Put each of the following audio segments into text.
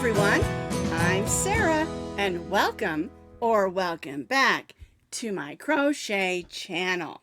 everyone, I'm Sara and welcome back to my crochet channel.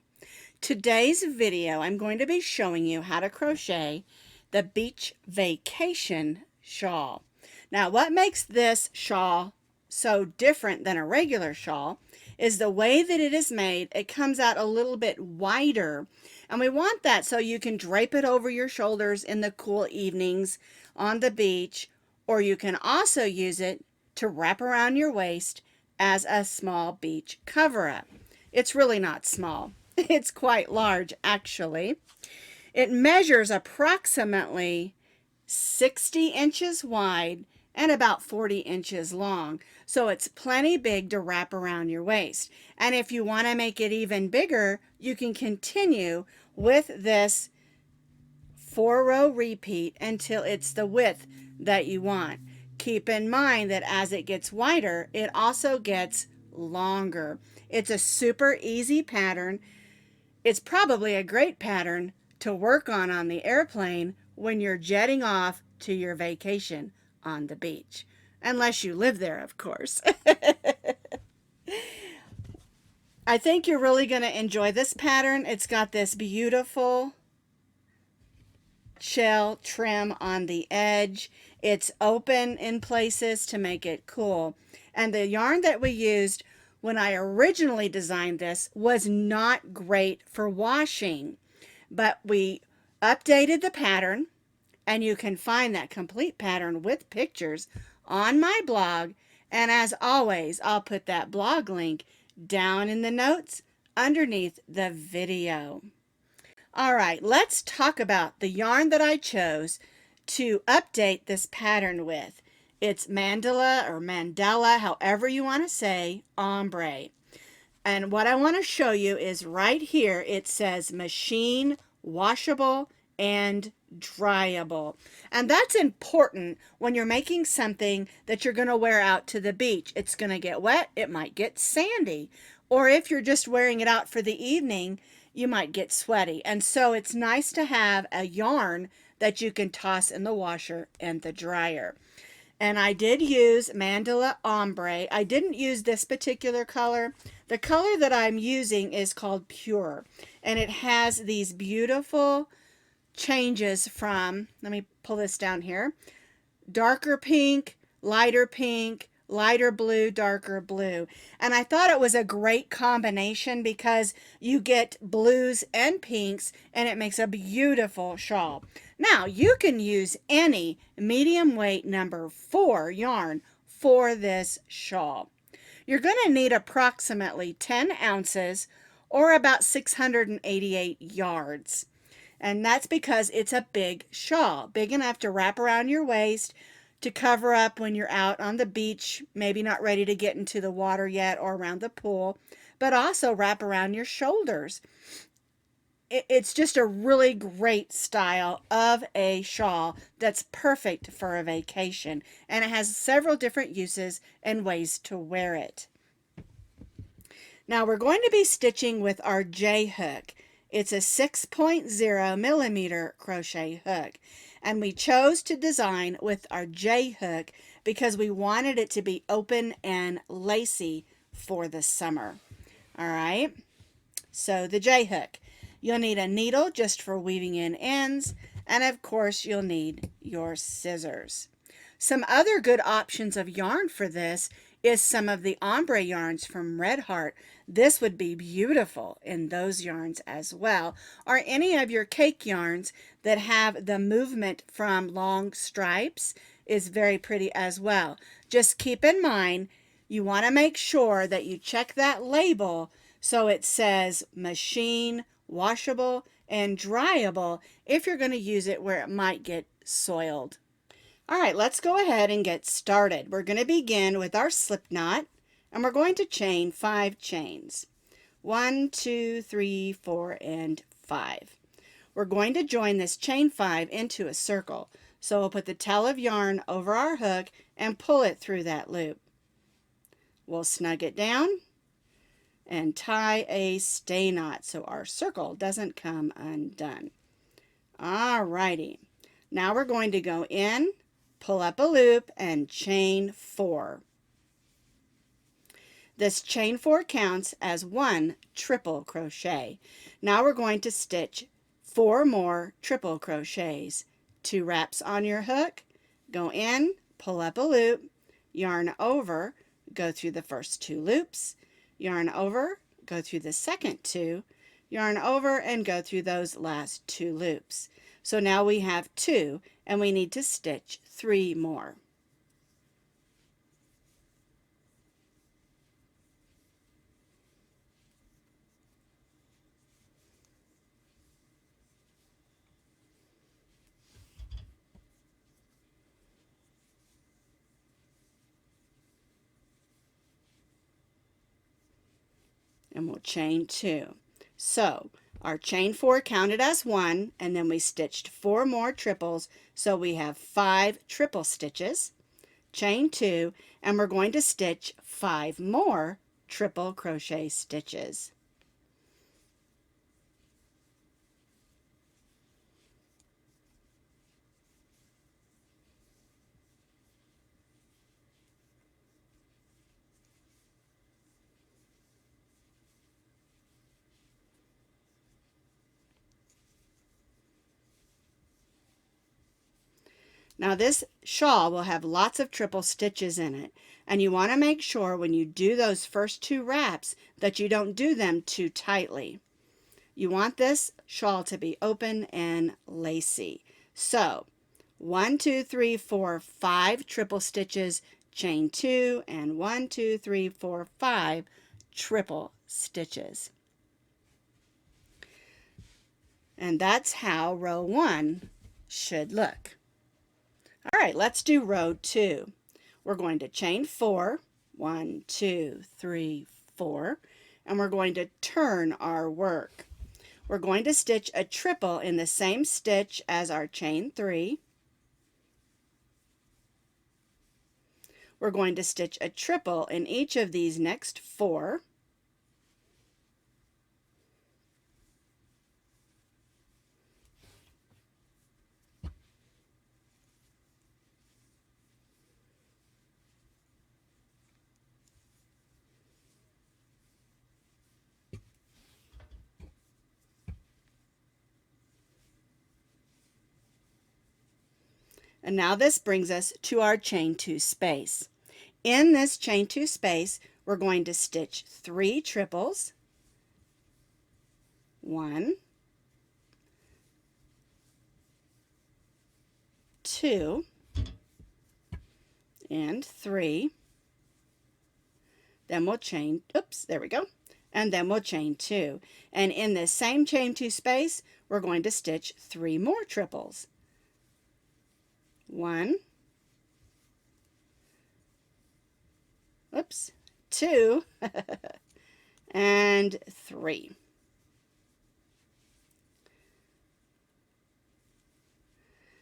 Today's video I'm going to be showing you how to crochet the beach vacation shawl. Now what makes this shawl so different than a regular shawl is the way that it is made. It comes out a little bit wider, and we want that so you can drape it over your shoulders in the cool evenings on the beach, or you can also use it to wrap around your waist as a small beach cover-up. It's really not small. It's quite large, actually. It measures approximately 60 inches wide and about 40 inches long. So it's plenty big to wrap around your waist. And if you want to make it even bigger, you can continue with this 4-row repeat until it's the width that you want. Keep in mind that as it gets wider, it also gets longer. It's a super easy pattern. It's probably a great pattern to work on the airplane when you're jetting off to your vacation on the beach. Unless you live there, of course. I think you're really going to enjoy this pattern. It's got this beautiful shell trim on the edge. It's open in places to make it cool. And the yarn that we used when I originally designed this was not great for washing, but we updated the pattern, and you can find that complete pattern with pictures on my blog. And as always, I'll put that blog link down in the notes underneath the video. All right, let's talk about the yarn that I chose to update this pattern with. It's mandala or mandala, however you want to say, ombre. And what I want to show you is right here, it says machine washable and dryable. And that's important when you're making something that you're going to wear out to the beach. It's going to get wet, it might get sandy, or if you're just wearing it out for the evening, you might get sweaty. And so it's nice to have a yarn that you can toss in the washer and the dryer. And I did use mandala ombre. I didn't use this particular color. The color that I'm using is called Pure, and it has these beautiful changes from, let me pull this down here, darker pink, lighter blue, darker blue. And I thought it was a great combination because you get blues and pinks, and it makes a beautiful shawl. Now, you can use any medium weight number 4 yarn for this shawl. You're going to need approximately 10 ounces or about 688 yards. And that's because it's a big shawl, big enough to wrap around your waist, to cover up when you're out on the beach, maybe not ready to get into the water yet or around the pool, but also wrap around your shoulders. It's just a really great style of a shawl that's perfect for a vacation, and it has several different uses and ways to wear it. Now we're going to be stitching with our J hook. It's a 6.0 millimeter crochet hook, and we chose to design with our J hook because we wanted it to be open and lacy for the summer. All right, so the J hook. You'll need a needle just for weaving in ends, and of course you'll need your scissors. Some other good options of yarn for this is some of the ombre yarns from Red Heart. This would be beautiful in those yarns as well, or any of your cake yarns that have the movement from long stripes is very pretty as well. Just keep in mind, you want to make sure that you check that label so it says machine washable and dryable if you're going to use it where it might get soiled. All right, let's go ahead and get started. We're going to begin with our slip knot, and we're going to chain 5 chains. 1, 2, 3, 4, and 5. We're going to join this chain 5 into a circle. So we'll put the tail of yarn over our hook and pull it through that loop. We'll snug it down and tie a stay knot so our circle doesn't come undone. All righty. Now we're going to go in, pull up a loop, and chain 4. This chain 4 counts as 1 triple crochet. Now we're going to stitch 4 more triple crochets. 2 wraps on your hook, go in, pull up a loop, yarn over, go through the first 2 loops, yarn over, go through the second 2, yarn over, and go through those last 2 loops. So now we have 2, and we need to stitch 3 more. And we'll chain 2. So our chain 4 counted as 1, and then we stitched 4 more triples, so we have 5 triple stitches, chain 2, and we're going to stitch 5 more triple crochet stitches. Now this shawl will have lots of triple stitches in it, and you want to make sure when you do those first 2 wraps that you don't do them too tightly. You want this shawl to be open and lacy. So 1, 2, 3, 4, 5 triple stitches, chain 2, and 1, 2, 3, 4, 5 triple stitches. And that's how row 1 should look. All right, let's do row 2. We're going to chain 4, 1, 2, 3, 4, and we're going to turn our work. We're going to stitch a triple in the same stitch as our chain 3. We're going to stitch a triple in each of these next 4. And now this brings us to our chain 2 space. In this chain 2 space, we're going to stitch 3 triples, 1, 2, and 3. Then we'll chain, oops, there we go. And then we'll chain 2. And in this same chain 2 space, we're going to stitch 3 more triples. 1, oops, 2, and 3.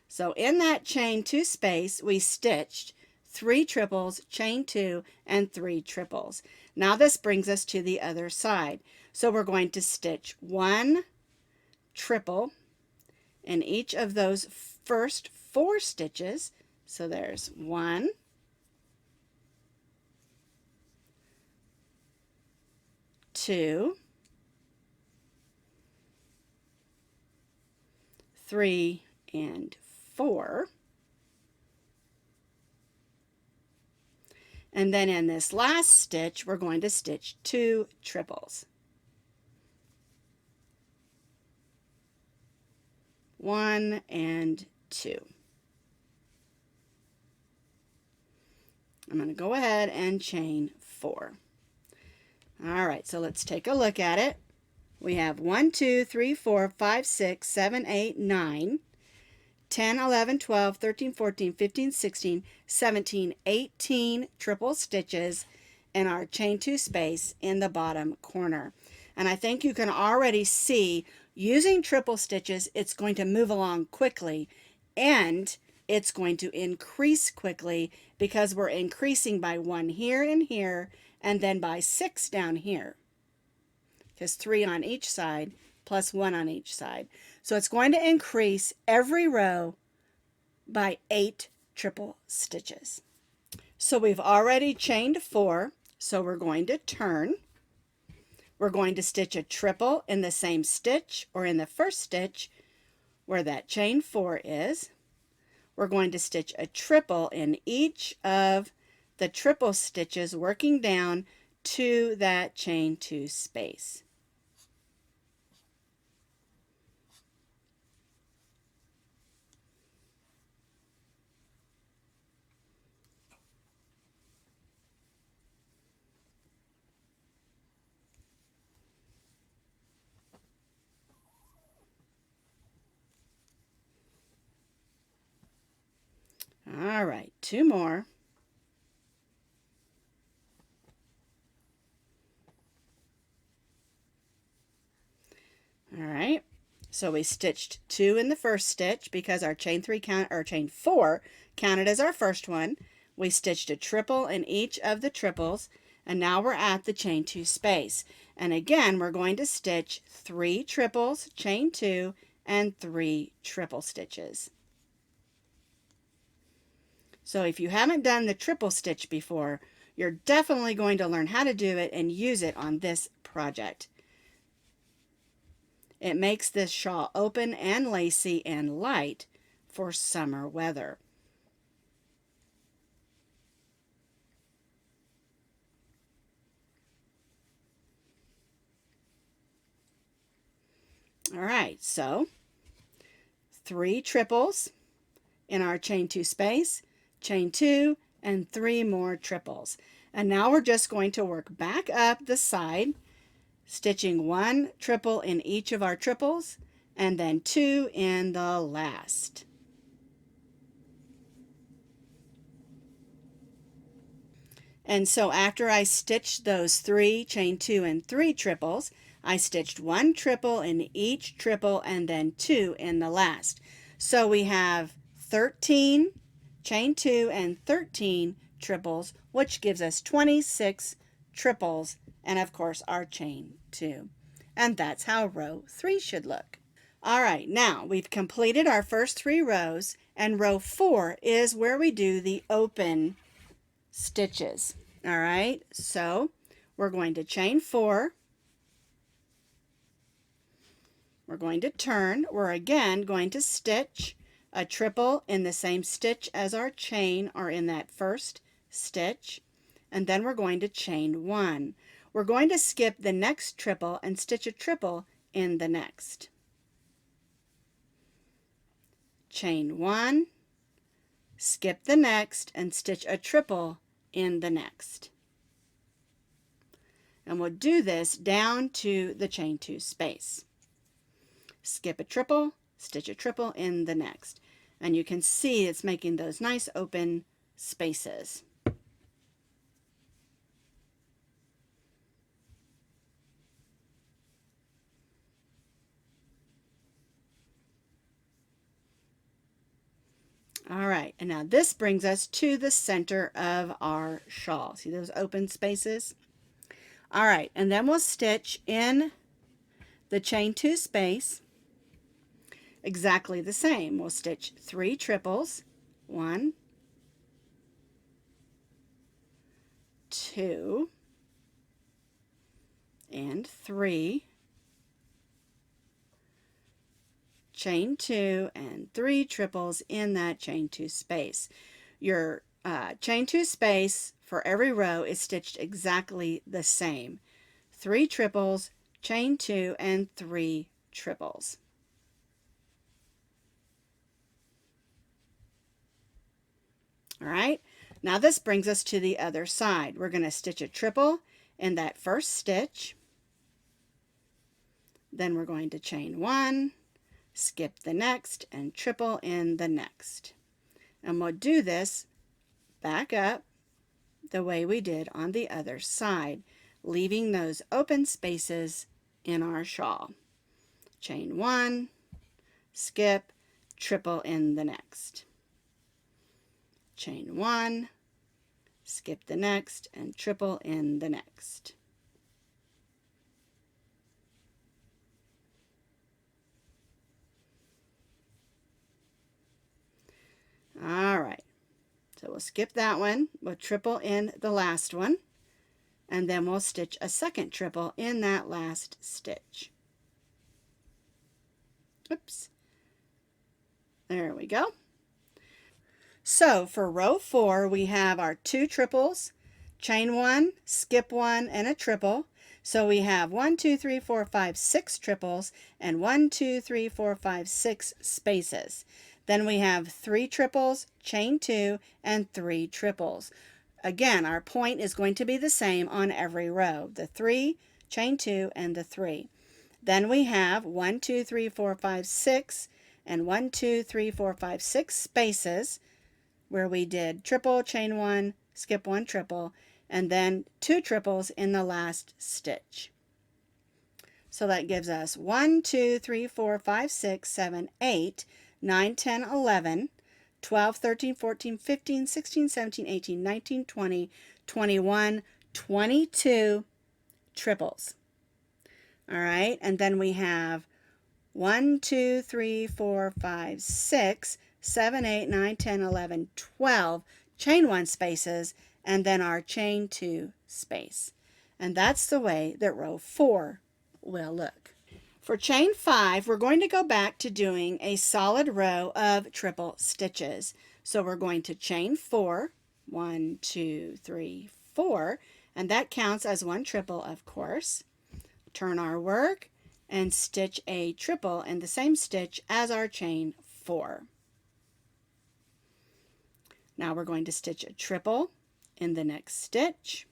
So in that chain 2 space, we stitched 3 triples, chain 2, and 3 triples. Now this brings us to the other side. So we're going to stitch 1 triple in each of those first 4 stitches. So there's 1, 2, 3, and 4. And then in this last stitch, we're going to stitch 2 triples. 1 and 2. I'm going to go ahead and chain 4. All right, so let's take a look at it. We have 1, 2, 3, 4, 5, 6, 7, 8, 9, 10, 11, 12, 13, 14, 15, 16, 17, 18 triple stitches in our chain 2 space in the bottom corner. And I think you can already see using triple stitches, it's going to move along quickly, and it's going to increase quickly because we're increasing by 1 here and here, and then by 6 down here, because 3 on each side plus 1 on each side. So it's going to increase every row by 8 triple stitches. So we've already chained 4, so we're going to turn. We're going to stitch a triple in the same stitch or in the first stitch where that chain 4 is. We're going to stitch a triple in each of the triple stitches working down to that chain 2 space. All right, 2 more. All right, so we stitched 2 in the first stitch because our chain 4 counted as our first one. We stitched a triple in each of the triples, and now we're at the chain 2 space. And again, we're going to stitch 3 triples, chain 2, and 3 triple stitches. So if you haven't done the triple stitch before, you're definitely going to learn how to do it and use it on this project. It makes this shawl open and lacy and light for summer weather. All right, so 3 triples in our chain 2 space, chain 2, and 3 more triples. And now we're just going to work back up the side, stitching 1 triple in each of our triples, and then 2 in the last. And so after I stitched those 3 chain 2 and 3 triples, I stitched 1 triple in each triple and then 2 in the last. So we have 13 chain 2 and 13 triples, which gives us 26 triples, and of course our chain 2. And that's how row 3 should look. All right, now we've completed our first 3 rows, and row 4 is where we do the open stitches. All right, so we're going to chain 4. We're going to turn. We're again going to stitch a triple in the same stitch as our chain or in that first stitch, and then we're going to chain 1. We're going to skip the next triple and stitch a triple in the next. Chain 1, skip the next, and stitch a triple in the next. And we'll do this down to the chain 2 space. Skip a triple, stitch a triple in the next. And you can see it's making those nice open spaces. All right, and now this brings us to the center of our shawl. See those open spaces? All right, and then we'll stitch in the chain 2 space exactly the same. We'll stitch 3 triples, 1, 2, and 3, chain 2, and 3 triples in that chain 2 space. Your chain 2 space for every row is stitched exactly the same. 3 triples, chain 2, and 3 triples. All right, now this brings us to the other side. We're going to stitch a triple in that first stitch. Then we're going to chain 1, skip the next, and triple in the next. And we'll do this back up the way we did on the other side, leaving those open spaces in our shawl. Chain 1, skip, triple in the next. Chain 1, skip the next, and triple in the next. All right, So we'll skip that one, we'll triple in the last one, and then we'll stitch a second triple in that last stitch. Oops. There we go. So for row 4, we have our 2 triples, chain 1, skip 1, and a triple. So we have 1, 2, 3, 4, 5, 6 triples and 1, 2, 3, 4, 5, 6 spaces. Then we have 3 triples, chain 2, and 3 triples. Again, our point is going to be the same on every row, the 3, chain 2, and the 3. Then we have 1, 2, 3, 4, 5, 6, and 1, 2, 3, 4, 5, 6 spaces where we did triple, chain 1, skip 1 triple, and then 2 triples in the last stitch. So that gives us 1, 2, 3, 4, 5, 6, 7, 8, 9, 10, 11, 12, 13, 14, 15, 16, 17, 18, 19, 20, 21, 22 triples. All right, and then we have 1, 2, 3, 4, 5, 6, 7, 8, 9, 10, 11, 12 chain 1 spaces, and then our chain 2 space. And that's the way that row 4 will look. For chain 5, we're going to go back to doing a solid row of triple stitches. So we're going to chain 4, 1, 2, 3, 4, and that counts as 1 triple, of course. Turn our work and stitch a triple in the same stitch as our chain 4. Now we're going to stitch a triple in the next stitch,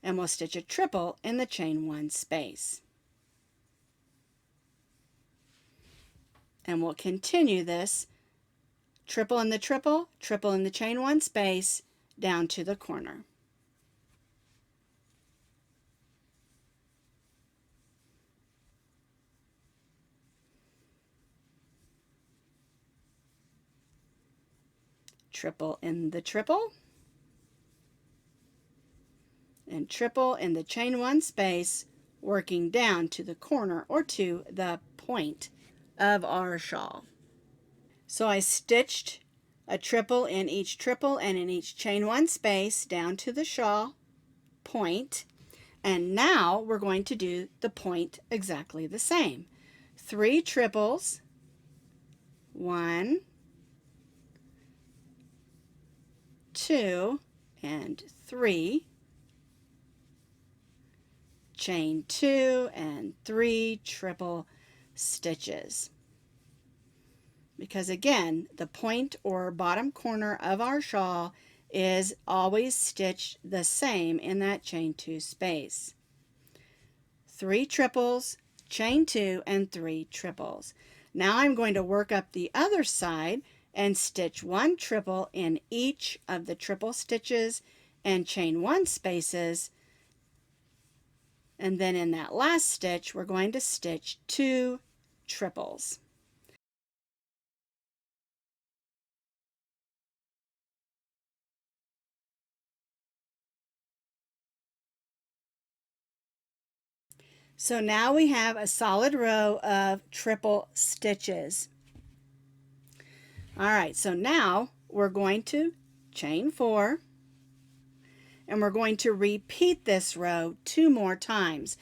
and we'll stitch a triple in the chain 1 space. And we'll continue this triple in the triple, triple in the chain 1 space, down to the corner. Triple in the triple, and triple in the chain 1 space, working down to the corner or to the point of our shawl. So I stitched a triple in each triple and in each chain 1 space down to the shawl point, and now we're going to do the point exactly the same. 3 triples, 1, 2, and 3, chain 2 and 3 triple stitches. Because again, the point or bottom corner of our shawl is always stitched the same in that chain 2 space. 3 triples, chain 2, and 3 triples. Now I'm going to work up the other side and stitch 1 triple in each of the triple stitches and chain 1 spaces, and then in that last stitch we're going to stitch 2 triples. So now we have a solid row of triple stitches. All right, so now we're going to chain 4, and we're going to repeat this row 2 more times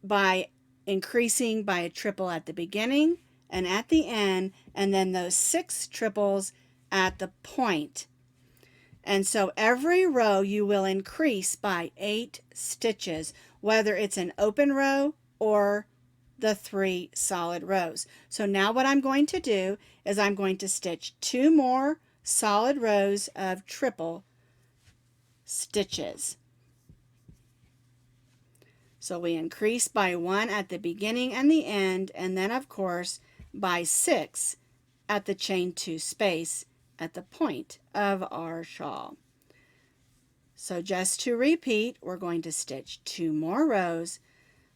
by increasing by a triple at the beginning and at the end, and then those 6 triples at the point. And so every row you will increase by 8 stitches, whether it's an open row or the 3 solid rows. So now what I'm going to do is I'm going to stitch 2 more solid rows of triple stitches. So we increase by 1 at the beginning and the end, and then of course by 6 at the chain 2 space at the point of our shawl. So just to repeat, we're going to stitch 2 more rows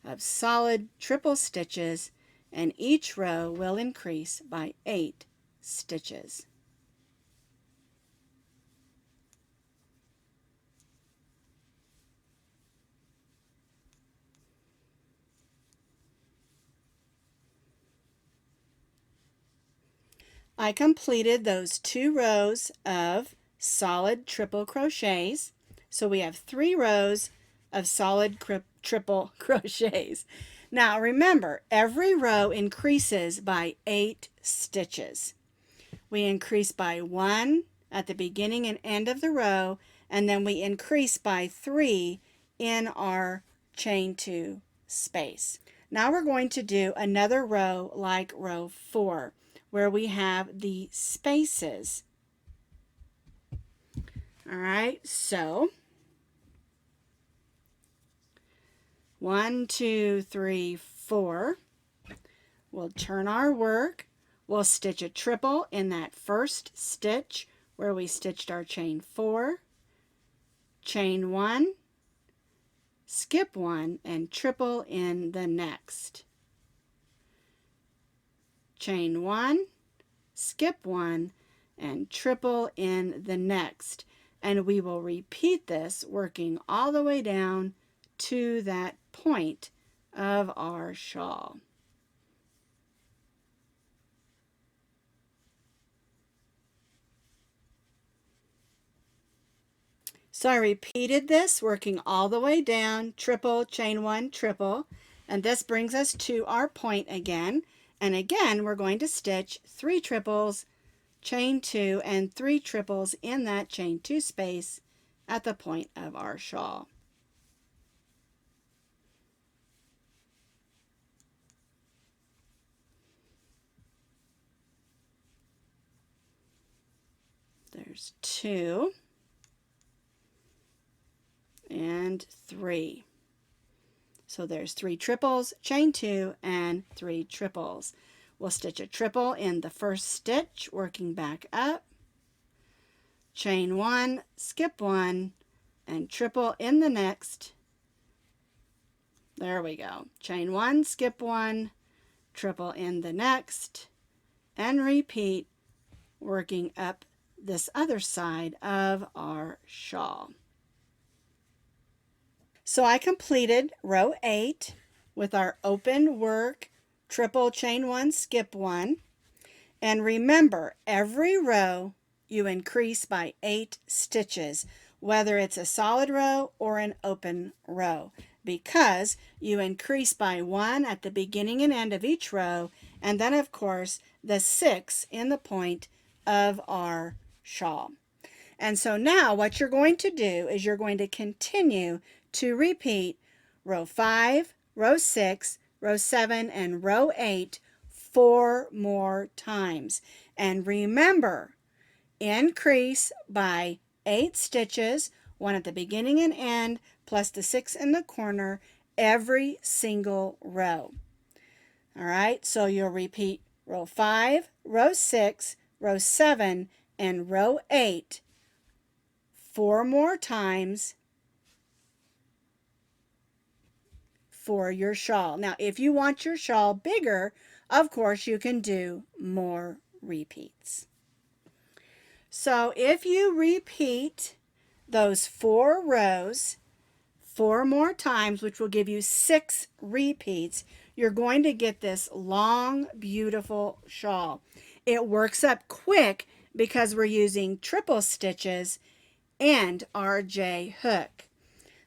of solid triple stitches, and each row will increase by 8 stitches. I completed those 2 rows of solid triple crochets. So we have 3 rows of solid triple crochets. Now remember, every row increases by 8 stitches. We increase by 1 at the beginning and end of the row, and then we increase by 3 in our chain 2 space. Now we're going to do another row like row 4, where we have the spaces. All right, so 1, 2, 3, 4. We'll turn our work. We'll stitch a triple in that first stitch where we stitched our chain 4, chain 1, skip 1, and triple in the next. Chain 1, skip 1, and triple in the next. And we will repeat this, working all the way down to that point of our shawl. So I repeated this, working all the way down, triple, chain 1, triple, and this brings us to our point again. And again, we're going to stitch 3 triples, chain 2, and 3 triples in that chain 2 space at the point of our shawl. There's 2 and 3. So there's 3 triples, chain 2, and 3 triples. We'll stitch a triple in the first stitch, working back up, chain 1, skip 1, and triple in the next. There we go. Chain 1, skip 1, triple in the next, and repeat, working up this other side of our shawl. So I completed row 8 with our open work, triple, chain 1, skip 1. And remember, every row you increase by 8 stitches, whether it's a solid row or an open row, because you increase by 1 at the beginning and end of each row, and then of course the 6 in the point of our shawl. And so now what you're going to do is you're going to continue to repeat row 5, row 6, row 7, and row 8 4 more times. And remember, increase by 8 stitches, 1 at the beginning and end, plus the 6 in the corner, every single row. All right, so you'll repeat row 5, row 6, row 7, and row 8 4 more times for your shawl. Now, if you want your shawl bigger, of course, you can do more repeats. So if you repeat those 4 rows 4 more times, which will give you 6 repeats, you're going to get this long, beautiful shawl. It works up quick because we're using triple stitches and our J hook.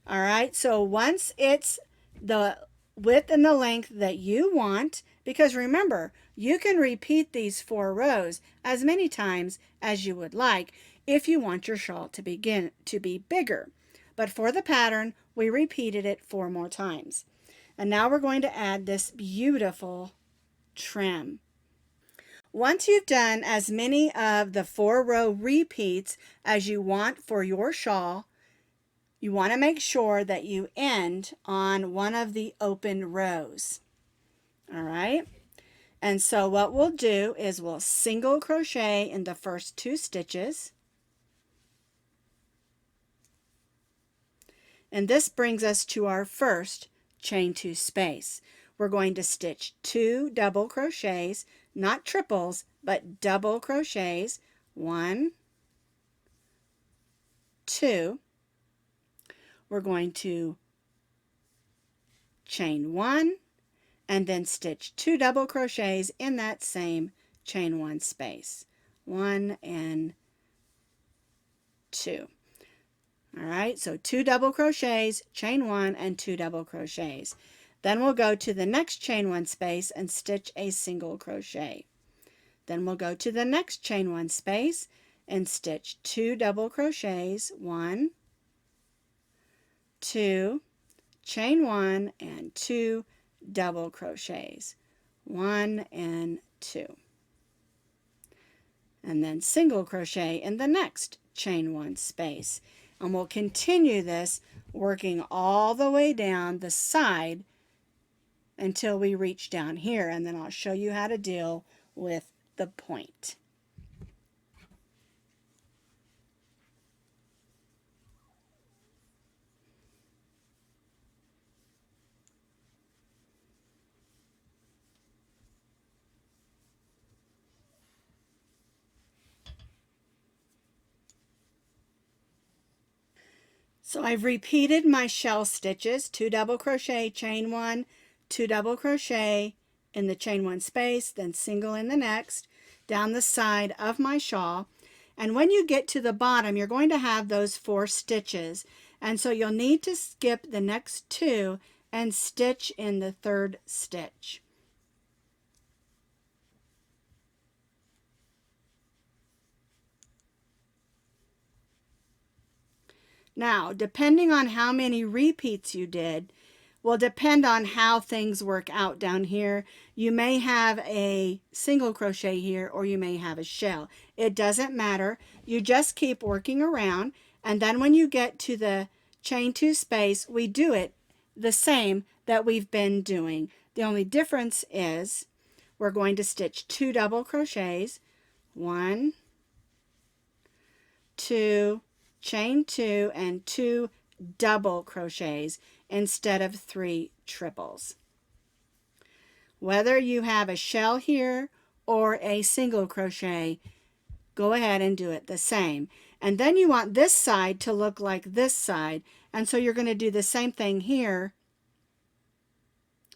All right, so once it's the width and the length that you want, because remember, you can repeat these 4 rows as many times as you would like if you want your shawl to be bigger. But for the pattern, we repeated it 4 more times. And now we're going to add this beautiful trim. Once you've done as many of the 4-row repeats as you want for your shawl, you want to make sure that you end on one of the open rows. All right? And so what we'll do is we'll single crochet in the first 2 stitches. And this brings us to our first chain 2 space. We're going to stitch 2 double crochets, not triples, but double crochets. 1, 2. We're going to chain 1 and then stitch 2 double crochets in that same chain one space. 1 and 2. All right, so 2 double crochets, chain 1 and 2 double crochets. Then we'll go to the next chain 1 space and stitch a single crochet. Then we'll go to the next chain 1 space and stitch 2 double crochets, 1, 2, chain 1 and 2 double crochets, 1 and 2. And then single crochet in the next chain 1 space. And we'll continue this working all the way down the side until we reach down here, and then I'll show you how to deal with the point. So I've repeated my shell stitches, 2 double crochet, chain 1, 2 double crochet in the chain 1 space, then single in the next, down the side of my shawl. And when you get to the bottom, you're going to have those 4 stitches. And so you'll need to skip the next 2 and stitch in the 3rd stitch. Now, depending on how many repeats you did, will depend on how things work out down here. You may have a single crochet here, or you may have a shell. It doesn't matter. You just keep working around, and then when you get to the chain 2 space, we do it the same that we've been doing. The only difference is we're going to stitch 2 double crochets, 1, 2, chain 2 and 2 double crochets instead of 3 triples. Whether you have a shell here or a single crochet, go ahead and do it the same. And then you want this side to look like this side, and so you're going to do the same thing here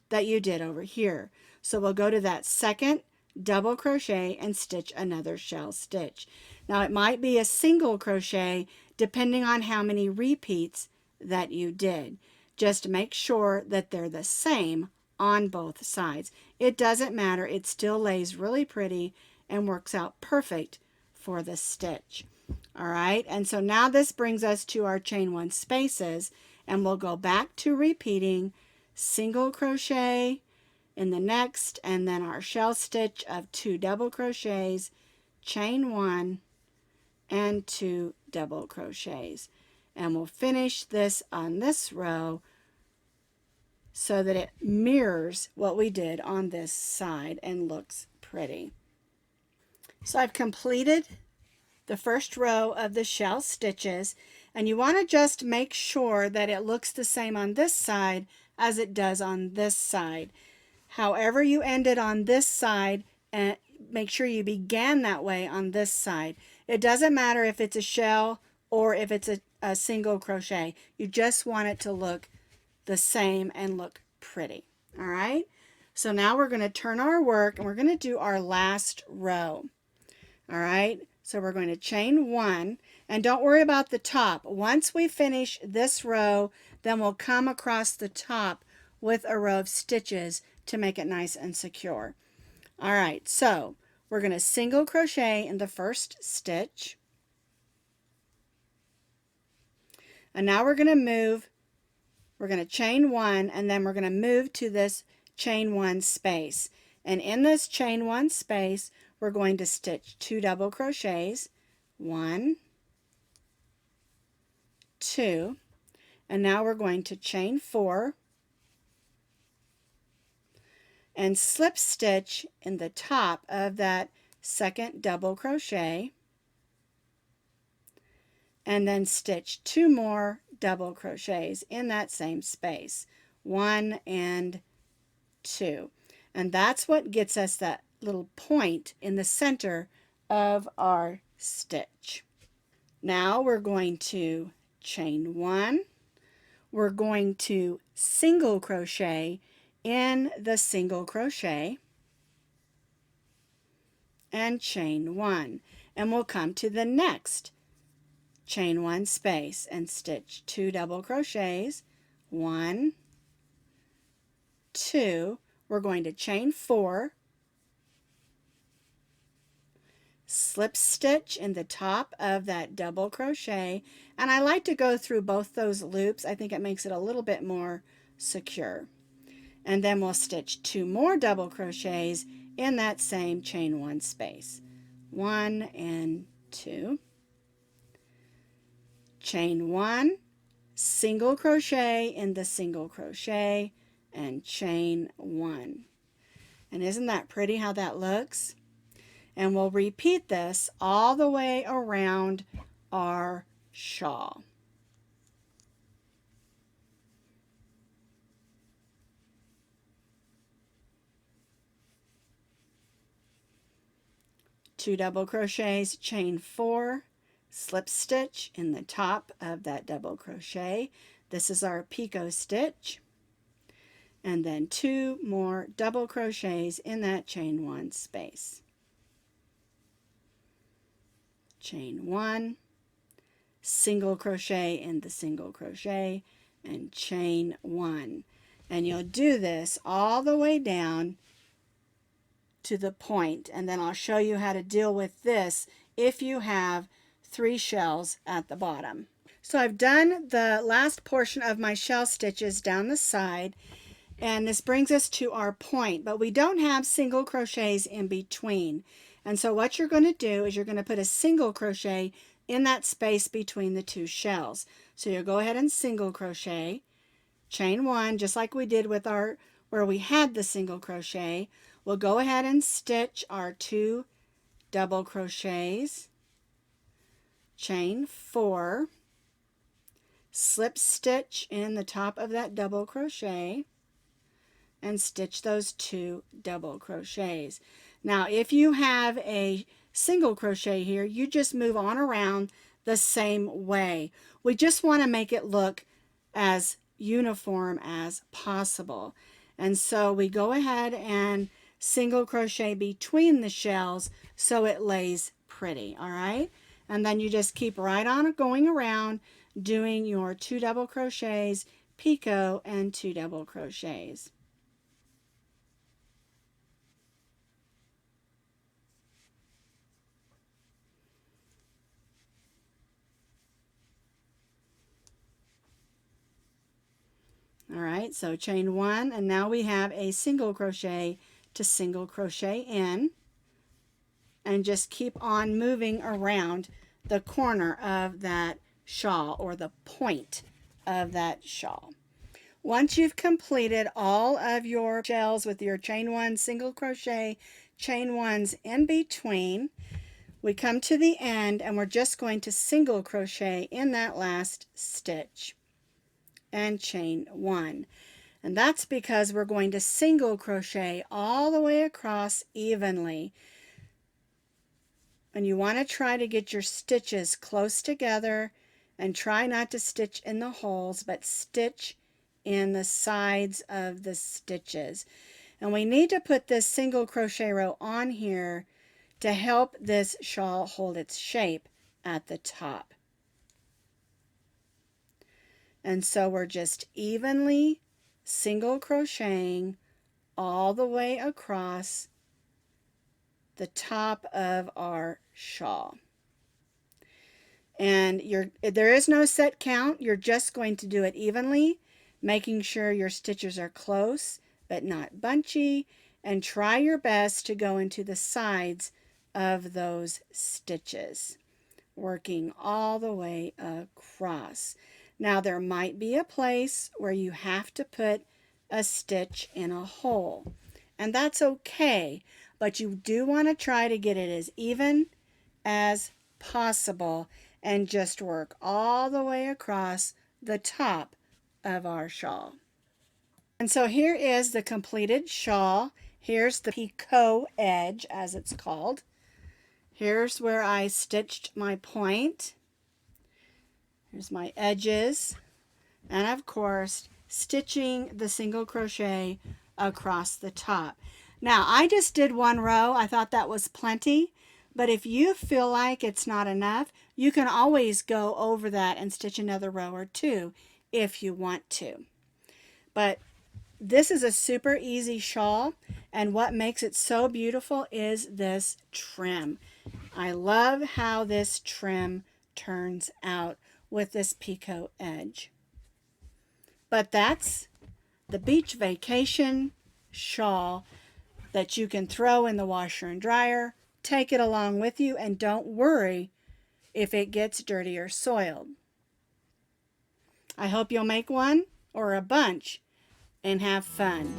that you did over here. So we'll go to that second double crochet and stitch another shell stitch. Now it might be a single crochet depending on how many repeats that you did. Just make sure that they're the same on both sides. It doesn't matter, it still lays really pretty and works out perfect for the stitch. All right, and so now this brings us to our chain 1 spaces, and we'll go back to repeating single crochet in the next, and then our shell stitch of 2 double crochets, chain 1 and 2 double crochets, and we'll finish this on this row so that it mirrors what we did on this side and looks pretty. So I've completed the first row of the shell stitches, and you want to just make sure that it looks the same on this side as it does on this side. However you ended on this side, and make sure you began that way on this side. It doesn't matter if it's a shell or if it's a single crochet. You just want it to look the same and look pretty. All right, so now we're going to turn our work and we're going to do our last row. All right, so we're going to chain 1, and don't worry about the top. Once we finish this row, then we'll come across the top with a row of stitches to make it nice and secure. All right, so we're going to single crochet in the first stitch, and now we're going to move. We're going to chain 1, and then we're going to move to this chain 1 space, and in this chain 1 space we're going to stitch 2 double crochets, 1, 2, and now we're going to chain 4 and slip stitch in the top of that second double crochet, and then stitch 2 more double crochets in that same space, 1 and 2, and that's what gets us that little point in the center of our stitch. Now we're going to chain 1, we're going to single crochet in the single crochet, and chain 1. And we'll come to the next chain 1 space and stitch 2 double crochets, 1, 2. We're going to chain 4, slip stitch in the top of that double crochet, and I like to go through both those loops. I think it makes it a little bit more secure. And then we'll stitch 2 more double crochets in that same chain 1 space, 1 and 2, chain 1, single crochet in the single crochet, and chain 1. And isn't that pretty how that looks? And we'll repeat this all the way around our shawl. Two double crochets, chain 4, slip stitch in the top of that double crochet. This is our picot stitch. And then 2 more double crochets in that chain 1 space. Chain 1, single crochet in the single crochet, and chain 1. And you'll do this all the way down to the point, and then I'll show you how to deal with this if you have 3 shells at the bottom. So I've done the last portion of my shell stitches down the side, and this brings us to our point, but we don't have single crochets in between. And so what you're going to do is you're going to put a single crochet in that space between the 2 shells. So you'll go ahead and single crochet, chain 1, just like we did with our where we had the single crochet. We'll go ahead and stitch our 2 double crochets, chain 4, slip stitch in the top of that double crochet, and stitch those 2 double crochets. Now if you have a single crochet here, you just move on around the same way. We just want to make it look as uniform as possible. And so we go ahead and single crochet between the shells so it lays pretty, all right? And then you just keep right on going around doing your 2 double crochets, picot, and 2 double crochets. All right, so chain 1, and now we have a single crochet to single crochet in, and just keep on moving around the corner of that shawl, or the point of that shawl. Once you've completed all of your shells with your chain 1, single crochet, chain 1s in between, we come to the end and we're just going to single crochet in that last stitch and chain 1. And that's because we're going to single crochet all the way across evenly. And you want to try to get your stitches close together and try not to stitch in the holes, but stitch in the sides of the stitches. And we need to put this single crochet row on here to help this shawl hold its shape at the top. And so we're just evenly single crocheting all the way across the top of our shawl. And there is no set count. You're just going to do it evenly, making sure your stitches are close but not bunchy, and try your best to go into the sides of those stitches, working all the way across. Now there might be a place where you have to put a stitch in a hole, and that's okay, but you do want to try to get it as even as possible and just work all the way across the top of our shawl. And so here is the completed shawl. Here's the picot edge, as it's called. Here's where I stitched my point. Here's my edges, and of course stitching the single crochet across the top. Now, I just did one row. I thought that was plenty, but if you feel like it's not enough, you can always go over that and stitch another row or two if you want to. But this is a super easy shawl, and what makes it so beautiful is this trim. I love how this trim turns out with this picot edge. But that's the beach vacation shawl that you can throw in the washer and dryer, take it along with you, and don't worry if it gets dirty or soiled. I hope you'll make one or a bunch and have fun.